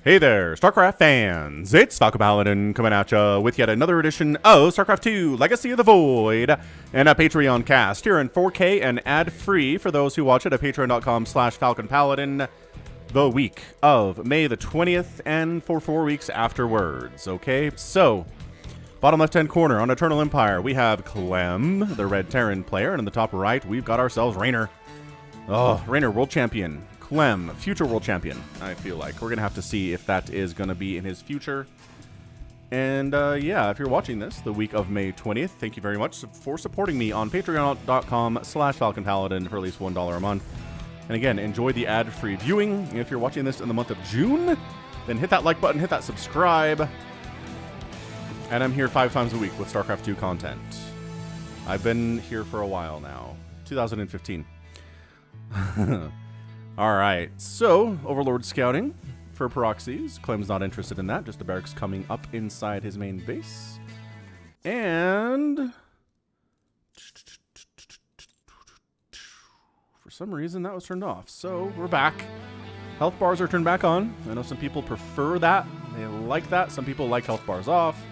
Hey there, StarCraft fans! It's Falcon Paladin coming at ya with yet another edition of StarCraft 2 Legacy of the Void and a Patreon cast here in 4K and ad-free for those who watch it at patreon.com/FalconPaladin the week of May the 20th and for 4 weeks afterwards, okay? So, bottom left-hand corner on Eternal Empire, we have Clem, the Red Terran player, and in the top right, we've got ourselves Reynor. Oh, Reynor, world champion. Clem, future world champion, I feel like. We're going to have to see if that is going to be in his future. And yeah, if you're watching this the week of May 20th, thank you very much for supporting me on patreon.com/FalconPaladin for at least $1 a month. And again, enjoy the ad-free viewing. If you're watching this in the month of June, then hit that like button, hit that subscribe. And I'm here 5 times a week with StarCraft 2 content. I've been here for a while now. 2015. Alright, so, Overlord scouting for proxies. Clem's not interested in that, just the barracks coming up inside his main base. And for some reason that was turned off. So, we're back. Health bars are turned back on. I know some people prefer that. They like that. Some people like health bars off.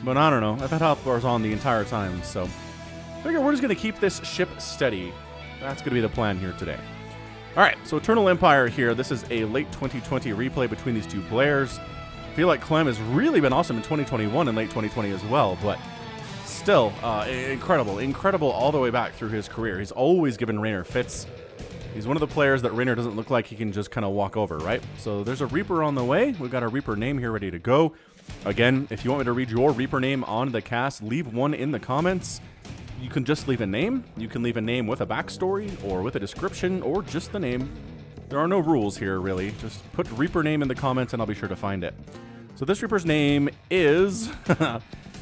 But I don't know. I've had health bars on the entire time, so I figure we're just going to keep this ship steady. That's going to be the plan here today. Alright, so Eternal Empire here. This is a late 2020 replay between these two players. I feel like Clem has really been awesome in 2021 and late 2020 as well, but still, incredible all the way back through his career. He's always given Reynor fits. He's one of the players that Reynor doesn't look like he can just kind of walk over, right? So there's a Reaper on the way. We've got a Reaper name here ready to go. Again, if you want me to read your Reaper name on the cast, leave one in the comments. You can just leave a name. You can leave a name with a backstory or with a description or just the name. There are no rules here, really. Just put Reaper name in the comments and I'll be sure to find it. So this Reaper's name is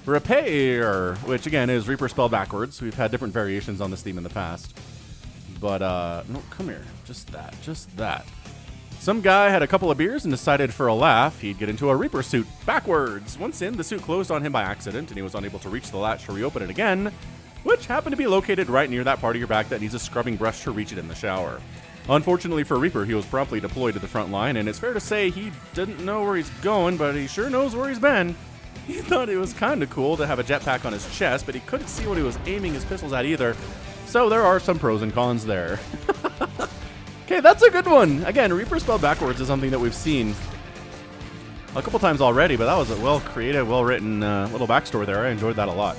Repair, which again is Reaper spelled backwards. We've had different variations on this theme in the past. But, no, come here. Just that. Some guy had a couple of beers and decided for a laugh he'd get into a Reaper suit backwards. Once in, the suit closed on him by accident and he was unable to reach the latch to reopen it again, which happened to be located right near that part of your back that needs a scrubbing brush to reach it in the shower. Unfortunately for Reaper, he was promptly deployed to the front line, and it's fair to say he didn't know where he's going, but he sure knows where he's been. He thought it was kind of cool to have a jetpack on his chest, but he couldn't see what he was aiming his pistols at either, so there are some pros and cons there. Okay, that's a good one. Again, Reaper spelled backwards is something that we've seen a couple times already, but that was a well-created, well-written little backstory there. I enjoyed that a lot.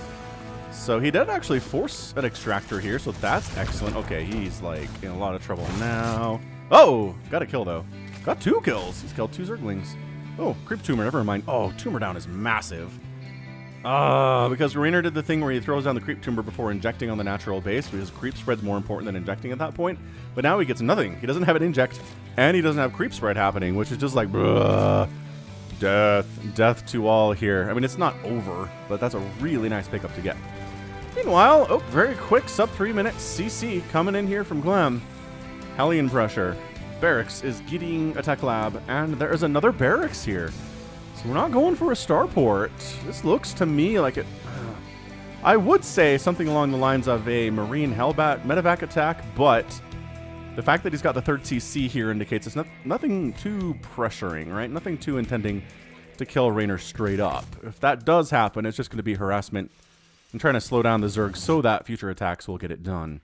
So he did actually force an extractor here, so that's excellent. Okay, he's like in a lot of trouble now. Oh, got a kill though. Got 2 kills. He's killed 2 Zerglings. Oh, creep tumor, never mind. Oh, tumor down is massive. Because Reynor did the thing where he throws down the creep tumor before injecting on the natural base, because creep spread's more important than injecting at that point. But now he gets nothing. He doesn't have an inject, and he doesn't have creep spread happening, which is just like, bruh. Death to all here. I mean, it's not over, but that's a really nice pickup to get. Meanwhile, oh, very quick sub 3 minute CC coming in here from Clem. Hellion pressure. Barracks is getting a tech lab, and there is another barracks here. So we're not going for a starport. This looks to me like it... I would say something along the lines of a Marine Hellbat medevac attack, but the fact that he's got the 3rd CC here indicates it's nothing too pressuring, right? Nothing too intending to kill Reynor straight up. If that does happen, it's just going to be harassment and trying to slow down the Zerg so that future attacks will get it done.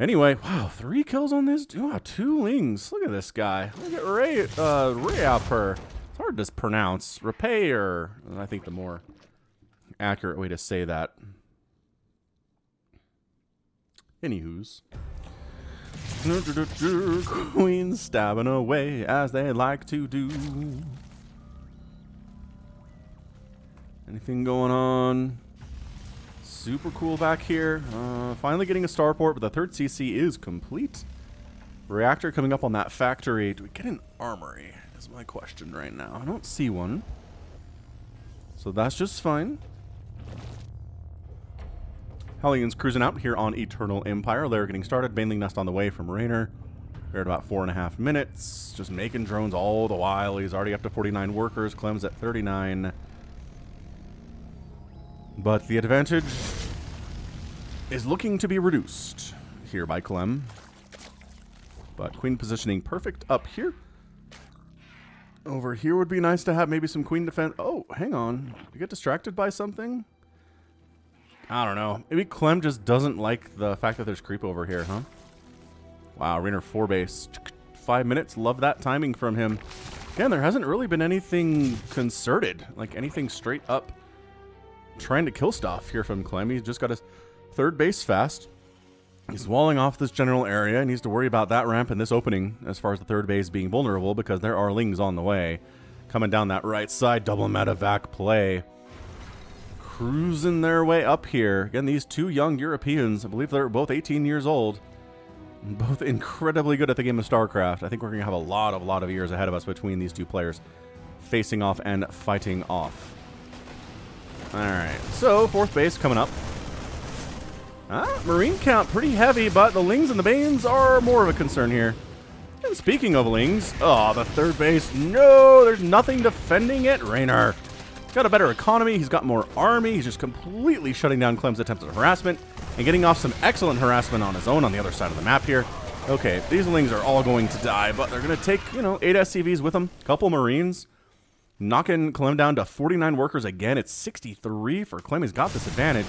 Anyway, wow, 3 kills on this. Wow, 2 lings. Look at this guy. Look at Reaper. It's hard to pronounce. Repair. I think the more accurate way to say that. Anywho's. Queens stabbing away as they like to do. Anything going on? Super cool back here. Finally getting a starport, but the 3rd CC is complete. Reactor coming up on that factory. Do we get an armory? Is my question right now. I don't see one. So that's just fine. Hellion's cruising out here on Eternal Empire. They're getting started. Baneling Nest on the way from Reynor. They're at about 4.5 minutes. Just making drones all the while. He's already up to 49 workers. Clem's at 39. But the advantage is looking to be reduced here by Clem. But Queen positioning perfect up here. Over here would be nice to have maybe some queen defense. Oh, hang on. You get distracted by something? I don't know. Maybe Clem just doesn't like the fact that there's creep over here, huh? Wow, Reynor 4 base. 5 minutes. Love that timing from him. Again, there hasn't really been anything concerted. Like anything straight up trying to kill stuff here from Clem. He's just got his 3rd base fast. He's walling off this general area. He needs to worry about that ramp and this opening as far as the 3rd base being vulnerable because there are lings on the way. Coming down that right side, double medevac play. Cruising their way up here. Again, these 2 young Europeans, I believe they're both 18 years old. Both incredibly good at the game of StarCraft. I think we're going to have a lot of years ahead of us between these 2 players facing off and fighting off. Alright, so 4th base coming up. Marine count pretty heavy, but the Lings and the Banes are more of a concern here. And speaking of Lings, oh, the 3rd base, no, there's nothing defending it. Reynor, he's got a better economy, he's got more army, he's just completely shutting down Clem's attempts at harassment and getting off some excellent harassment on his own on the other side of the map here. Okay, these Lings are all going to die, but they're going to take, 8 SCVs with them, couple Marines, knocking Clem down to 49 workers again. It's 63 for Clem. He's got this advantage.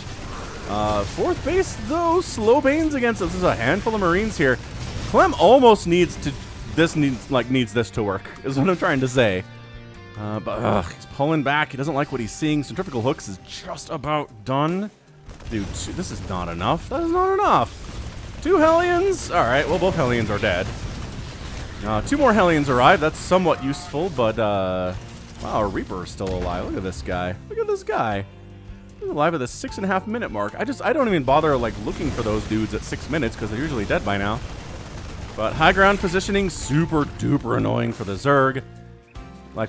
4th base, though, slow Banes against us. This is a handful of Marines here. Clem almost needs this to work, is what I'm trying to say. But he's pulling back. He doesn't like what he's seeing. Centrifugal Hooks is just about done. Dude, this is not enough. That is not enough. 2 Hellions. All right, well, both Hellions are dead. 2 more Hellions arrive. That's somewhat useful, but wow, Reaper is still alive. Look at this guy. Look at this guy. He's alive at the 6.5 minute mark. I don't even bother looking for those dudes at 6 minutes because they're usually dead by now. But high ground positioning, super duper annoying for the Zerg.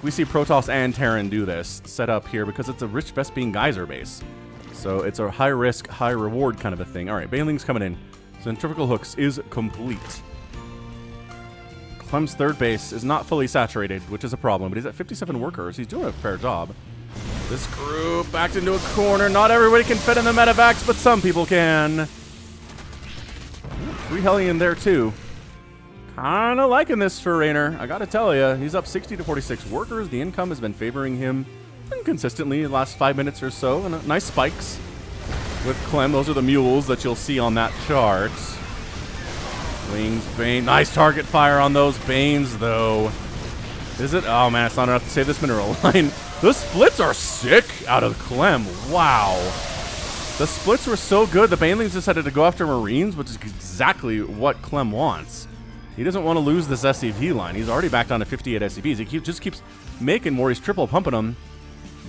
We see Protoss and Terran do this set up here because it's a Rich Vespene Geyser base. So it's a high risk, high reward kind of a thing. All right, Banelings coming in. Centrifugal Hooks is complete. Clem's 3rd base is not fully saturated, which is a problem, but he's at 57 workers. He's doing a fair job. This group backed into a corner. Not everybody can fit in the medevacs, but some people can. 3 Hellion there, too. Kind of liking this for Reynor. I got to tell you, he's up 60 to 46 workers. The income has been favoring him consistently the last 5 minutes or so. And nice spikes with Clem. Those are the mules that you'll see on that chart. Wings, Bane. Nice target fire on those Banes, though. Is it? Oh, man, it's not enough to save this mineral line. The splits are sick out of Clem. Wow. The splits were so good, the Banelings decided to go after Marines, which is exactly what Clem wants. He doesn't want to lose this SCV line. He's already back down to 58 SCVs. He just keeps making more. He's triple pumping them.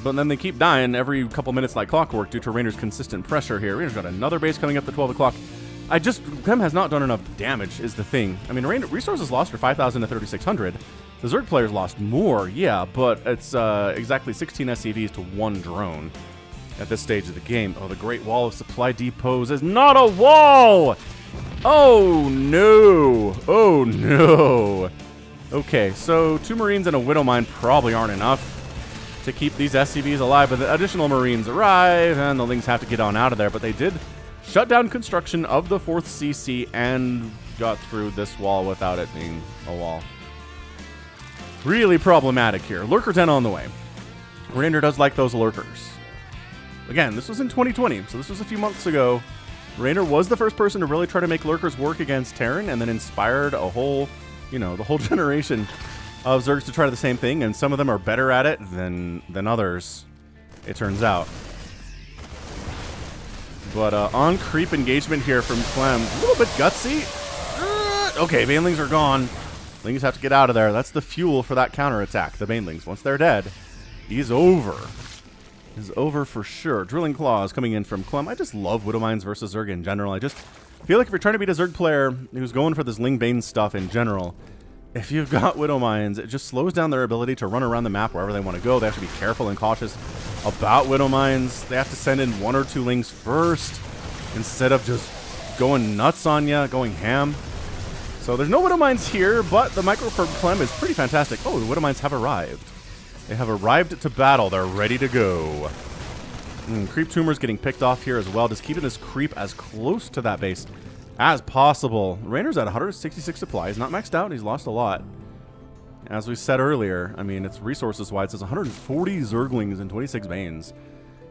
But then they keep dying every couple minutes like clockwork due to Reynor's consistent pressure here. Reynor's got another base coming up to 12 o'clock. Clem has not done enough damage is the thing. I mean, resources lost are 5,000 to 3,600. The Zerg players lost more, yeah, but it's exactly 16 SCVs to 1 drone at this stage of the game. Oh, the Great Wall of Supply Depots is not a wall! Oh, no. Oh, no. Okay, so 2 Marines and a Widow Mine probably aren't enough to keep these SCVs alive, but the additional Marines arrive, and the Lings have to get on out of there, but they did shut down construction of the 4th CC and got through this wall without it being a wall. Really problematic here. Lurker 10 on the way. Reynor does like those Lurkers. Again, this was in 2020, so this was a few months ago. Reynor was the first person to really try to make Lurkers work against Terran and then inspired a whole, the whole generation of Zergs to try the same thing, and some of them are better at it than others, it turns out. But on creep engagement here from Clem, a little bit gutsy. Okay, Banelings are gone. Lings have to get out of there. That's the fuel for that counterattack, the Banelings. Once they're dead, he's over. He's over for sure. Drilling Claws coming in from Clem. I just love Widow Mines versus Zerg in general. I just feel like if you're trying to beat a Zerg player who's going for this Ling Bane stuff in general, if you've got Widow Mines, it just slows down their ability to run around the map wherever they want to go. They have to be careful and cautious about Widow Mines. They have to send in 1 or 2 Lings first instead of just going nuts on you, going ham. So there's no Widow Mines here, but the micro for Clem is pretty fantastic. Oh, the Widow Mines have arrived. They have arrived to battle. They're ready to go. Creep Tumor's getting picked off here as well, just keeping this creep as close to that base as possible. Reynor's at 166 supply. He's not maxed out. He's lost a lot. as we said earlier, I mean, it's resources-wise, it's 140 Zerglings and 26 Banes.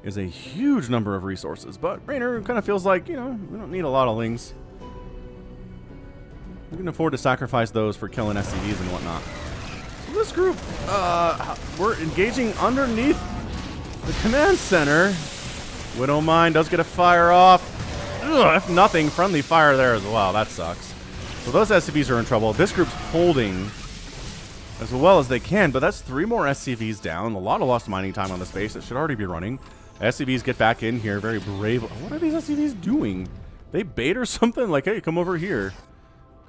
Is a huge number of resources, but Reynor kind of feels like, you know, we don't need a lot of Lings. We can afford to sacrifice those for killing SCVs and whatnot. So this group, we're engaging underneath the command center. Widowmine does get a fire off. Ugh, if nothing, friendly fire there as well. That sucks. So those SCVs are in trouble. This group's holding as well as they can, but that's 3 more SCVs down. A lot of lost mining time on this base. It should already be running. SCVs get back in here, very brave. What are these SCVs doing? They bait or something? Like, hey, come over here.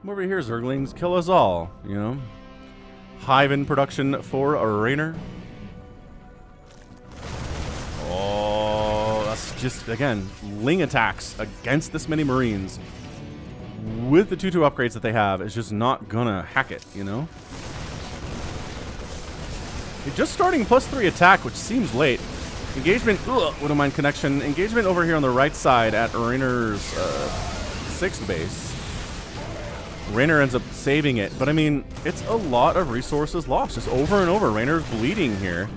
Come over here, Zerglings. Kill us all, you know? Hive in production for a Reynor. Oh, that's just, again, Ling attacks against this many Marines with the 2/2 upgrades that they have is just not gonna hack it, you know? They're just starting +3 attack, which seems late. Engagement, Widowmine connection. Engagement over here on the right side at Reynor's 6th base. Reynor ends up saving it, but I mean, it's a lot of resources lost just over and over. Reynor's bleeding here.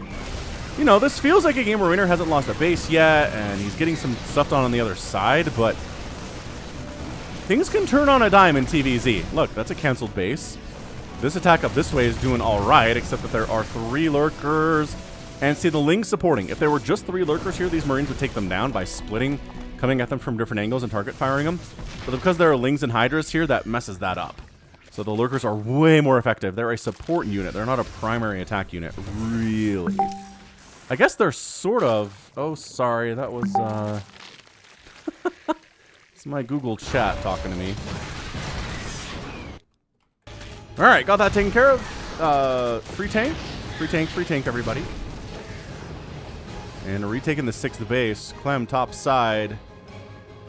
You know, this feels like a game where Reynor hasn't lost a base yet, and he's getting some stuff done on the other side, but things can turn on a dime in TVZ. Look, that's a canceled base. This attack up this way is doing all right, except that there are 3 Lurkers. And see, the Ling supporting. If there were just 3 Lurkers here, these Marines would take them down by splitting, coming at them from different angles and target firing them. But because there are Lings and Hydras here, that messes that up. So the Lurkers are way more effective. They're a support unit. They're not a primary attack unit, really. I guess they're sort of... Oh, sorry, that was... It's my Google chat talking to me. Alright, got that taken care of. Free tank. Free tank, everybody. And retaking the 6th base. Clem, top side.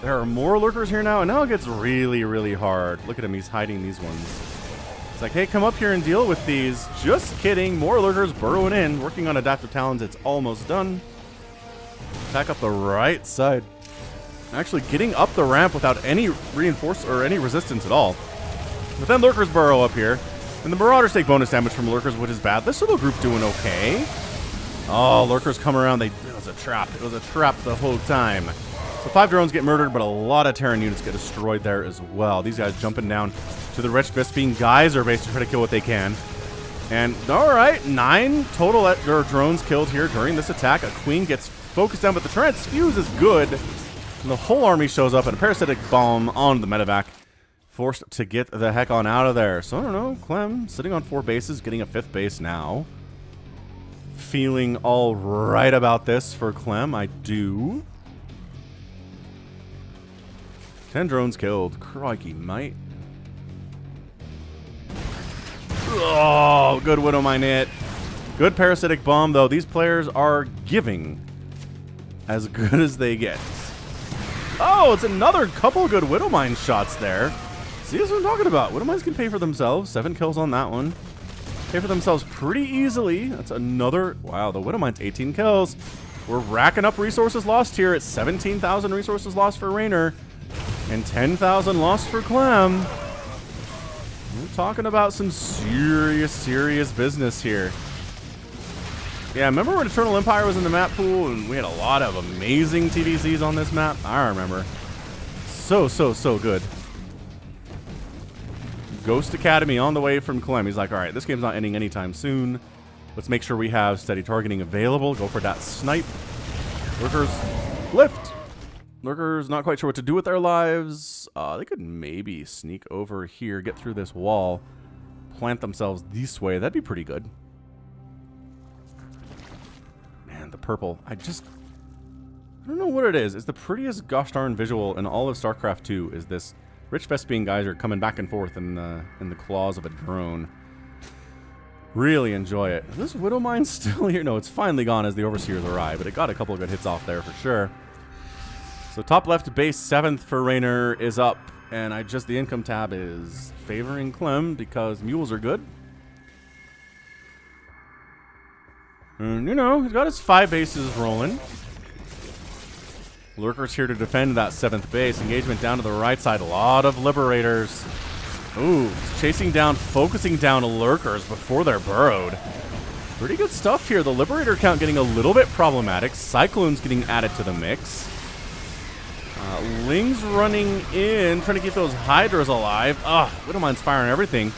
There are more Lurkers here now, and now it gets really, really hard. Look at him, he's hiding these ones. It's like, hey, come up here and deal with these. Just kidding. More Lurkers burrowing in. Working on Adaptive Talons. It's almost done. Attack up the right side. Actually getting up the ramp without any reinforce or any resistance at all. But then Lurkers burrow up here. And the Marauders take bonus damage from Lurkers, which is bad. This little group doing okay. Oh, Lurkers come around. It was a trap. It was a trap the whole time. So 5 drones get murdered, but a lot of Terran units get destroyed there as well. These guys jumping down to the Wretched Vespine Geyser base to try to kill what they can. And, alright, 9 total drones killed here during this attack. A Queen gets focused down, but the Transfuse is good. And the whole army shows up, and a Parasitic Bomb on the medevac. Forced to get the heck on out of there. So, I don't know, Clem sitting on 4 bases, getting a 5th base now. Feeling all right about this for Clem, I do. 10 drones killed. Crikey, mate. Oh, good Widowmine hit. Good Parasitic Bomb, though. These players are giving as good as they get. Oh, it's another couple good Widowmine shots there. See, that's what I'm talking about. Widowmines can pay for themselves. 7 kills on that one. Pay for themselves pretty easily. That's another... Wow, the Widowmine's 18 kills. We're racking up resources lost here. It's 17,000 resources lost for Reynor. And 10,000 lost for Clem. We're talking about some serious, serious business here. Yeah, remember when Eternal Empire was in the map pool and we had a lot of amazing TVZs on this map? I remember. So good. Ghost Academy on the way from Clem. He's like, all right, this game's not ending anytime soon. Let's make sure we have steady targeting available. Go for that snipe. Lurkers lift. Lurkers not quite sure what to do with their lives. They could maybe sneak over here, get through this wall, plant themselves this way. That'd be pretty good. Man, the purple. I don't know what it is. It's the prettiest gosh darn visual in all of StarCraft 2 is this Rich Vespine Geyser coming back and forth in the claws of a drone. Really enjoy it. Is this Widowmine still here? No, it's finally gone as the Overseers arrive, but it got a couple of good hits off there for sure. So top left base 7th for Reynor is up, and the income tab is favoring Clem because mules are good. And, you know, he's got his 5 bases rolling. Lurker's here to defend that 7th base. Engagement down to the right side. A lot of Liberators. Ooh, chasing down, focusing down lurkers before they're burrowed. Pretty good stuff here. The Liberator count getting a little bit problematic. Cyclones getting added to the mix. Ling's running in, trying to keep those Hydras alive. Widowmine's firing everything.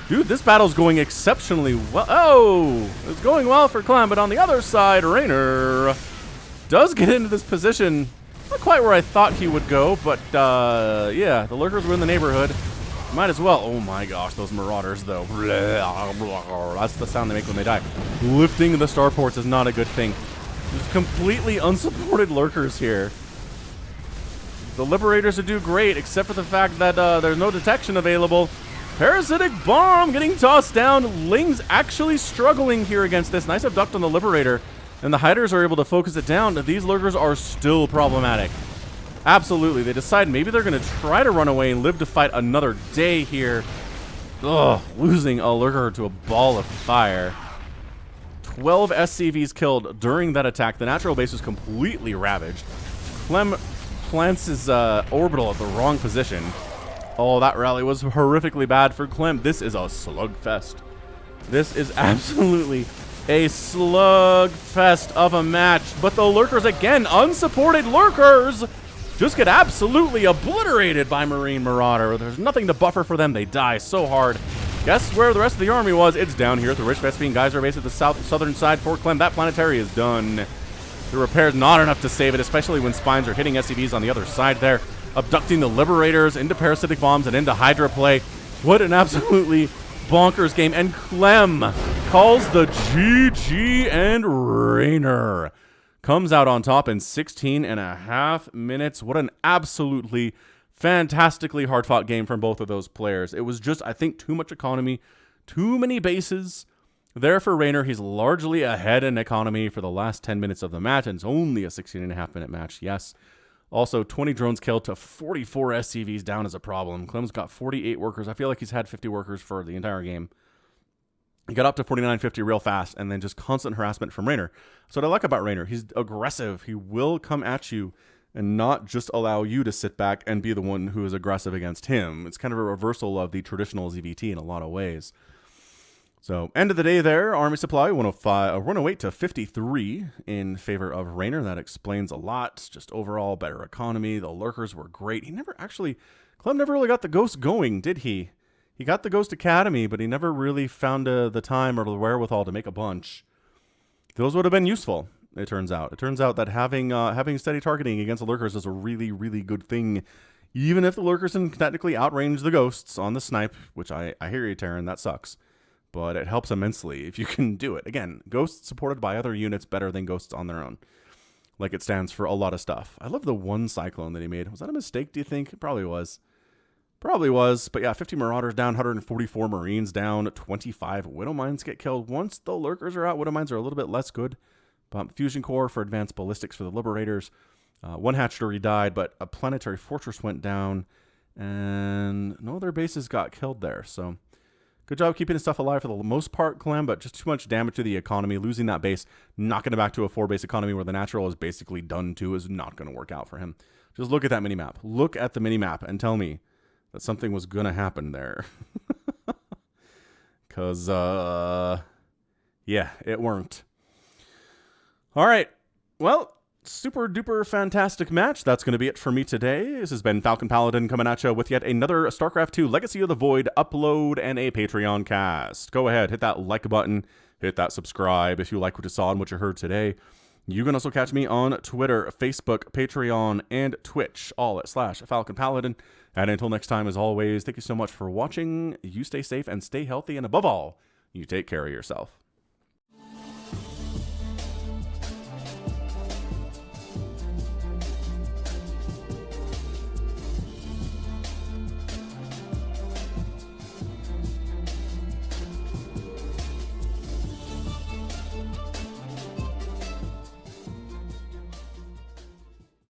Dude, this battle's going exceptionally well. Oh, it's going well for Clem, but on the other side, Reynor does get into this position. Not quite where I thought he would go, but yeah, the Lurkers were in the neighborhood. Might as well. Oh my gosh, those Marauders, though. That's the sound they make when they die. Lifting the starports is not a good thing. There's completely unsupported Lurkers here. The Liberators would do great, except for the fact that there's no detection available. Parasitic Bomb getting tossed down. Ling's actually struggling here against this. Nice abduct on the Liberator. And the Hiders are able to focus it down. These Lurkers are still problematic. Absolutely. They decide maybe they're going to try to run away and live to fight another day here. Ugh, losing a Lurker to a ball of fire. 12 SCVs killed during that attack. The natural base was completely ravaged. Clem plants his orbital at the wrong position. Oh, that rally was horrifically bad for Clem. This is a slugfest. This is absolutely a slugfest of a match. But the Lurkers, again, unsupported Lurkers, just get absolutely obliterated by Marine Marauder. There's nothing to buffer for them. They die so hard. Guess where the rest of the army was? It's down here at the Rich Vespine Geyser base at the southern side for Clem. That planetary is done. The repair's not enough to save it, especially when spines are hitting SCVs on the other side there. Abducting the Liberators into parasitic bombs and into Hydra play. What an absolutely bonkers game. And Clem calls the GG, and Reynor comes out on top in 16.5 minutes. What an absolutely fantastically hard-fought game from both of those players. It was just, I think, too much economy, too many bases. There for Reynor, he's largely ahead in economy for the last 10 minutes of the match, and it's only a 16.5 minute match, yes. Also, 20 drones killed to 44 SCVs down is a problem. Clem's got 48 workers. I feel like he's had 50 workers for the entire game. He got up to 49-50 real fast, and then just constant harassment from Reynor. So what I like about Reynor, he's aggressive. He will come at you and not just allow you to sit back and be the one who is aggressive against him. It's kind of a reversal of the traditional ZVT in a lot of ways. So, end of the day there, Army Supply 108 to 53 in favor of Reynor. That explains a lot. Just overall better economy. The Lurkers were great. Clem never really got the Ghost going, did he? He got the Ghost Academy, but he never really found the time or the wherewithal to make a bunch. Those would have been useful, it turns out. It turns out that having steady targeting against the Lurkers is a really, really good thing. Even if the Lurkers can technically outrange the Ghosts on the snipe, which I hear you, Terran, that sucks. But it helps immensely if you can do it. Again, Ghosts supported by other units better than Ghosts on their own. Like it stands for a lot of stuff. I love the one Cyclone that he made. Was that a mistake, do you think? It probably was. Probably was. But yeah, 50 Marauders down, 144 Marines down, 25 Widowmines get killed. Once the Lurkers are out, Widowmines are a little bit less good. Fusion Core for advanced ballistics for the Liberators. One hatchery died, but a planetary fortress went down. And no other bases got killed there, so... Good job keeping his stuff alive for the most part, Clem, but just too much damage to the economy. Losing that base, knocking it back to a 4-base economy where the natural is basically done to is not going to work out for him. Just look at that minimap. Look at the minimap and tell me that something was going to happen there. Because, yeah, it weren't. All right. Well, super duper fantastic match. That's going to be it for me today. This has been Falcon Paladin coming at you with yet another StarCraft 2 Legacy of the Void upload and a Patreon cast. Go ahead, hit that like button, hit that subscribe if you like what you saw and what you heard today. You can also catch me on Twitter, Facebook, Patreon, and Twitch, all at /Falcon Paladin. And until next time, as always, thank you so much for watching. You stay safe and stay healthy, and above all, you take care of yourself.